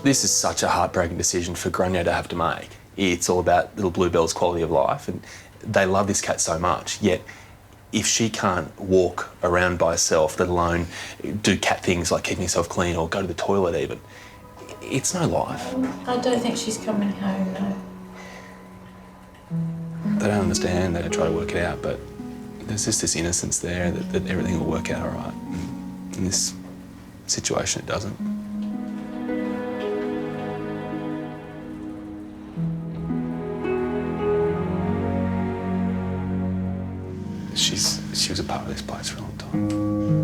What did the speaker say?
This is such a heartbreaking decision for Grania to have to make. It's all about little Bluebell's quality of life, and they love this cat so much, yet if she can't walk around by herself, let alone do cat things like keeping herself clean or go to the toilet even, it's no life. I don't think she's coming home, no. They don't understand, they don't try to work it out, but there's just this innocence there that everything will work out all right. And in this situation, it doesn't. She was a part of this place for a long time.